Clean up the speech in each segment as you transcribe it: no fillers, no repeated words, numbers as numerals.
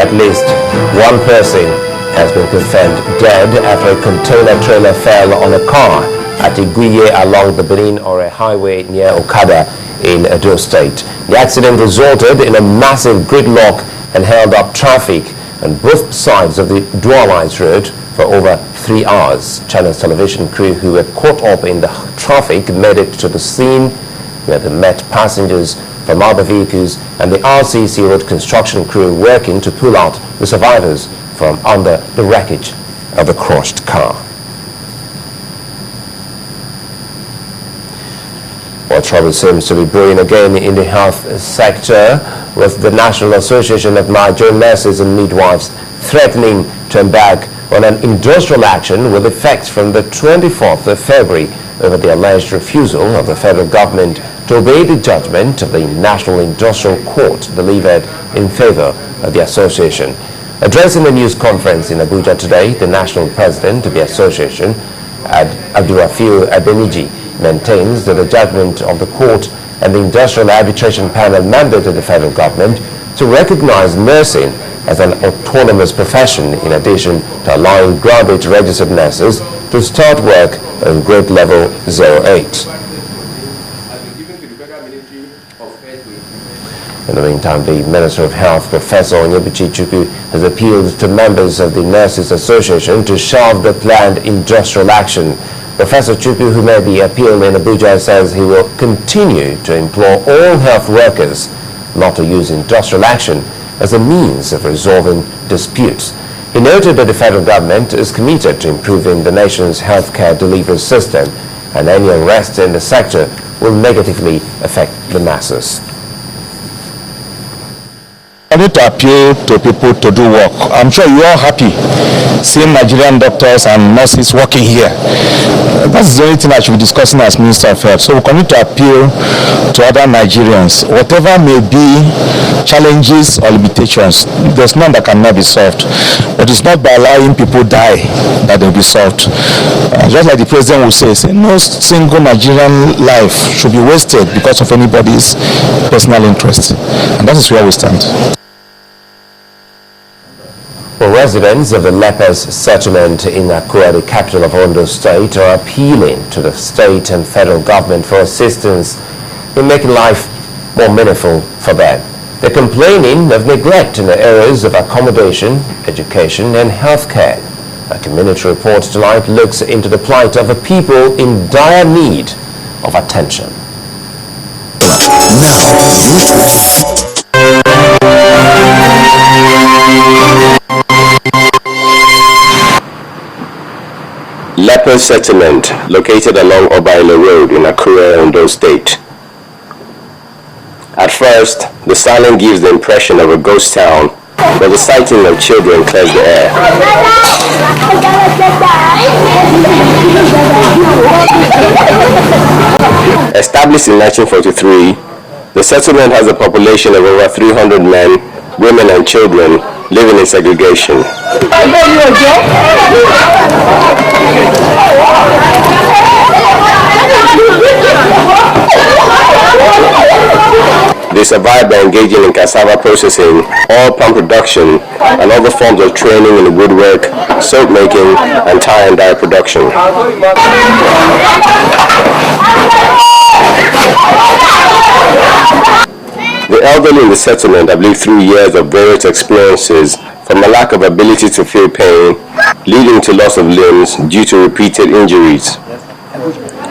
At least one person has been confirmed dead after a container trailer fell on a car at Iguiye along the Benin-Ore highway near Okada in Edo State. The accident resulted in a massive gridlock and held up traffic on both sides of the dualized road for over 3 hours. Channels television crew who were caught up in the traffic made it to the scene where they met passengers from other vehicles and the RCC road construction crew working to pull out the survivors from under the wreckage of the crushed car. Well, trouble seems to be brewing again in the health sector, with the National Association of Nigerian Nurses and Midwives threatening to embark on an industrial action with effect from the 24th of February over the alleged refusal of the federal government to obey the judgment of the National Industrial Court delivered in favor of the association. Addressing the news conference in Abuja today, the national president of the association, Abdurrafiu Adeniji, maintains that the judgment of the court and the industrial arbitration panel mandated the federal government to recognize nursing as an autonomous profession, in addition to allowing graduate registered nurses to start work on grade level 08. In the meantime, the Minister of Health, Professor Onyebuchi Chukwu, has appealed to members of the Nurses Association to shelve the planned industrial action. Professor Chukwu, who made the appeal in Abuja, says he will continue to implore all health workers not to use industrial action as a means of resolving disputes. He noted that the federal government is committed to improving the nation's healthcare delivery system, and any unrest in the sector will negatively affect the masses. I need to appeal to people to do work. I'm sure you're all happy seeing Nigerian doctors and nurses working here. That's the only thing I should be discussing as Minister of Health. So we continue to appeal to other Nigerians. Whatever may be challenges or limitations, there's none that cannot be solved. But it's not by allowing people die that they'll be solved. Just like the President will say, no single Nigerian life should be wasted because of anybody's personal interest. And that is where we stand. Well, residents of the lepers settlement in Akure, the capital of Ondo State, are appealing to the state and federal government for assistance in making life more meaningful for them. They're complaining of neglect in the areas of accommodation, education, and healthcare. A community report tonight looks into the plight of the people in dire need of attention. Lepers settlement located along Obaile Road in Akure, Ondo State. At first, the silence gives the impression of a ghost town, but the sighting of children clears the air. Established in 1943, the settlement has a population of over 300 men, women and children living in segregation. They survive by engaging in cassava processing, oil palm production, and other forms of training in woodwork, soap making, and tie and dye production. The elderly in the settlement have lived through years of various experiences, from a lack of ability to feel pain, leading to loss of limbs due to repeated injuries.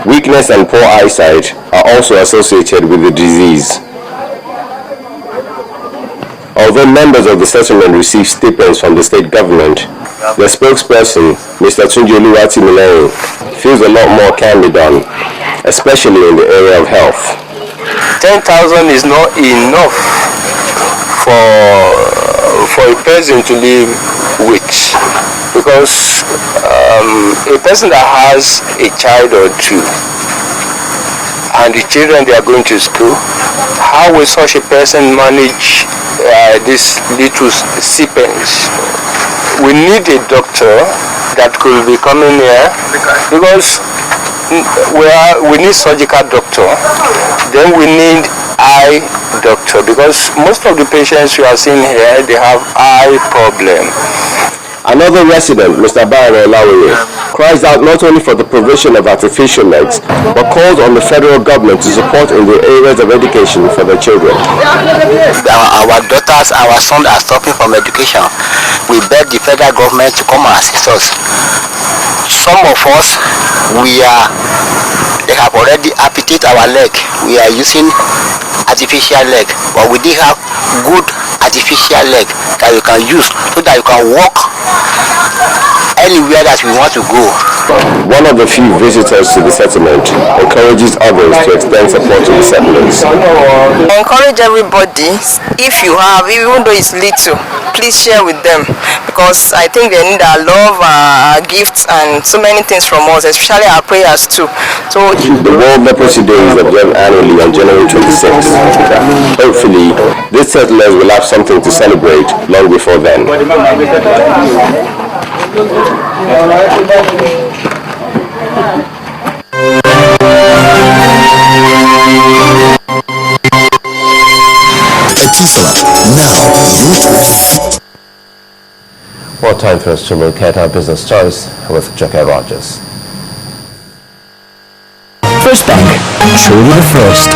Weakness and poor eyesight are also associated with the disease. Although members of the settlement receive stipends from the state government, the spokesperson, Mr. Tunjoluwati Mileyin, feels a lot more can be done, especially in the area of health. 10,000 is not enough for a person to live with, because a person that has a child or two and the children, they are going to school, how will such a person manage this little stipends? We need a doctor that could be coming here, because we need surgical doctor, then we need eye doctor, because most of the patients you are seeing here, they have eye problem. Another resident, Mr. Bayero Lawere, cries out not only for the provision of artificial legs, but calls on the federal government to support in the areas of education for their children. Our daughters, our sons are suffering from education. We beg the federal government to come and assist us. Some of us, they have already amputated our leg. We are using artificial leg, but we did have good artificial leg that you can use so that you can walk anywhere that we want to go. One of the few visitors to the settlement encourages others to extend support to the settlers. I encourage everybody, if you have, even though it's little, please share with them, because I think they need our love, our gifts, and so many things from us, especially our prayers too. So the World Leprosy Day is observed annually on January 26th. Hopefully, these settlers will have something to celebrate long before then. Well, time for us to look at our business stories with Jackie Rogers. First Bank, truly the first.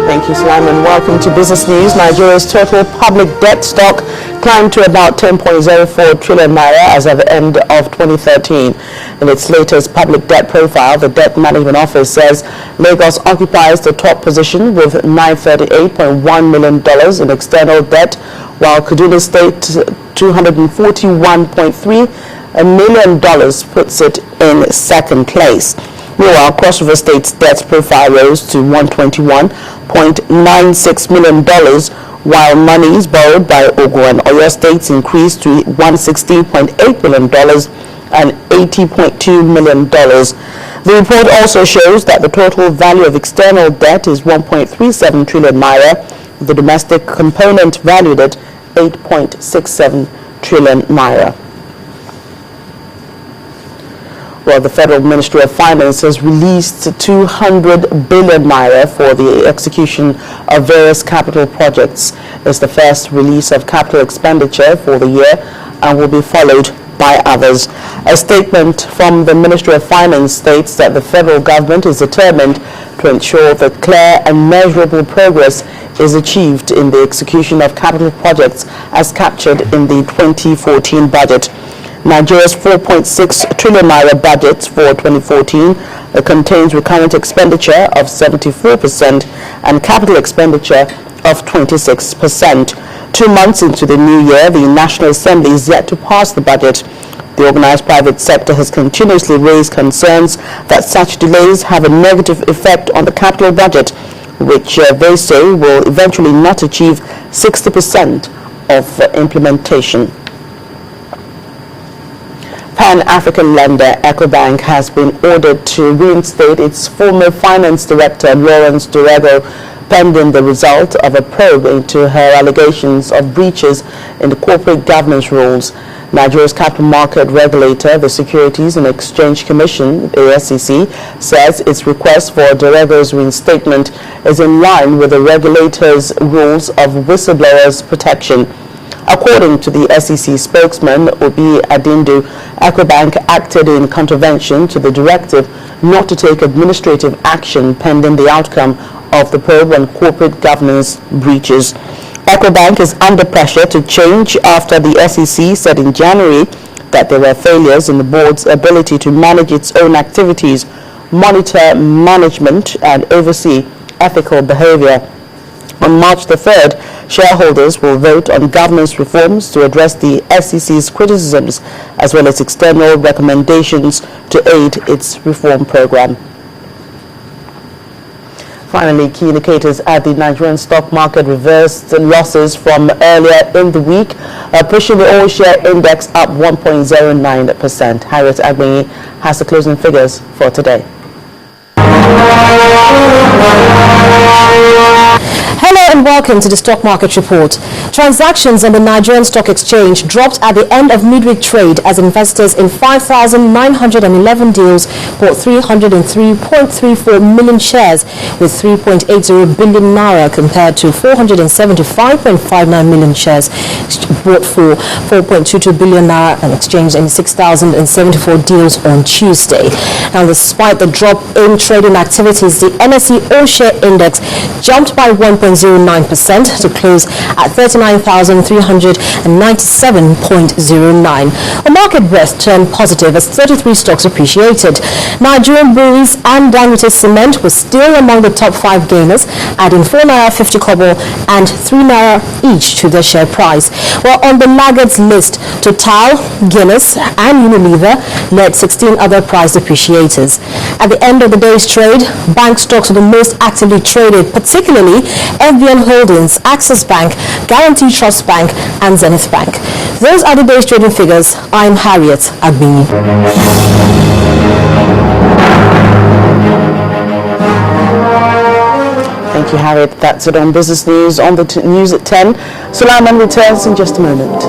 Thank you, Sulaiman. Welcome to Business News. Nigeria's total public debt stock climbed to about 10.04 trillion naira as of the end of 2013. In its latest public debt profile, the Debt Management Office says Lagos occupies the top position with $938.1 million in external debt, while Kaduna State $241.3 million puts it in second place. Meanwhile, Cross River State's debt profile rose to $121.96 million, while monies borrowed by Ogun and Oyo States increased to $116.8 million and $80.2 million. The report also shows that the total value of external debt is 1.37 trillion naira, with the domestic component valued at 8.67 trillion naira. Well, the Federal Ministry of Finance has released 200 billion naira for the execution of various capital projects. It's the first release of capital expenditure for the year and will be followed by others. A statement from the Ministry of Finance states that the federal government is determined to ensure that clear and measurable progress is achieved in the execution of capital projects as captured in the 2014 budget. Nigeria's 4.6 trillion naira budget for 2014 contains recurrent expenditure of 74% and capital expenditure of 26%. 2 months into the new year, the National Assembly is yet to pass the budget. The organized private sector has continuously raised concerns that such delays have a negative effect on the capital budget, which they say will eventually not achieve 60% of implementation. Pan-African lender Ecobank has been ordered to reinstate its former finance director Lawrence Durego pending the result of a probe into her allegations of breaches in the corporate governance rules. Nigeria's capital market regulator, the Securities and Exchange Commission, the SEC, says its request for Durego's reinstatement is in line with the regulator's rules of whistleblowers protection. According to the SEC spokesman, Obi Adindu, Ecobank acted in contravention to the directive not to take administrative action pending the outcome of the probe on corporate governance breaches. Ecobank is under pressure to change after the SEC said in January that there were failures in the board's ability to manage its own activities, monitor management, and oversee ethical behavior. On March the 3rd, shareholders will vote on governance reforms to address the SEC's criticisms as well as external recommendations to aid its reform program. Finally, key indicators at the Nigerian stock market reversed losses from earlier in the week, pushing the all-share index up 1.09%. Harriet Agbenyi has the closing figures for today. Hello and welcome to the Stock Market Report. Transactions on the Nigerian Stock Exchange dropped at the end of midweek trade as investors in 5,911 deals bought 303.34 million shares with 3.80 billion naira compared to 475.59 million shares bought for 4.22 billion naira and exchanged in 6,074 deals on Tuesday. Now, despite the drop in trading activities, the NSE All-Share Index jumped by 1.09% to close at 39,397.09. A market breadth turned positive as 33 stocks appreciated. Nigerian Breweries and Dangote Cement were still among the top 5 gainers, adding 4 naira 50 kobo and 3 naira each to their share price. While on the laggards list, Total, Guinness and Unilever led 16 other price appreciators. At the end of the day's trade, bank stocks were the most actively traded, particularly FBN Holdings, Access Bank, Guarantee Trust Bank and Zenith Bank. Those are the day's trading figures. I'm Harriet Agbini. Thank you, Harriet. That's it on Business News. On the news at 10. Sulaiman returns in just a moment.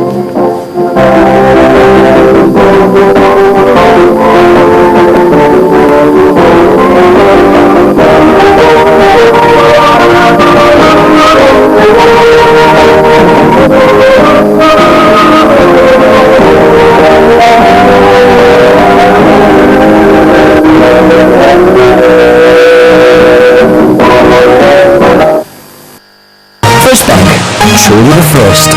First Bank, truly the first.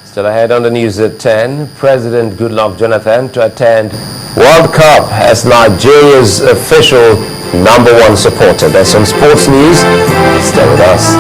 Still ahead on the news at 10, President Goodluck Jonathan to attend World Cup as Nigeria's official #1 supporter. There's some sports news. Stay with us.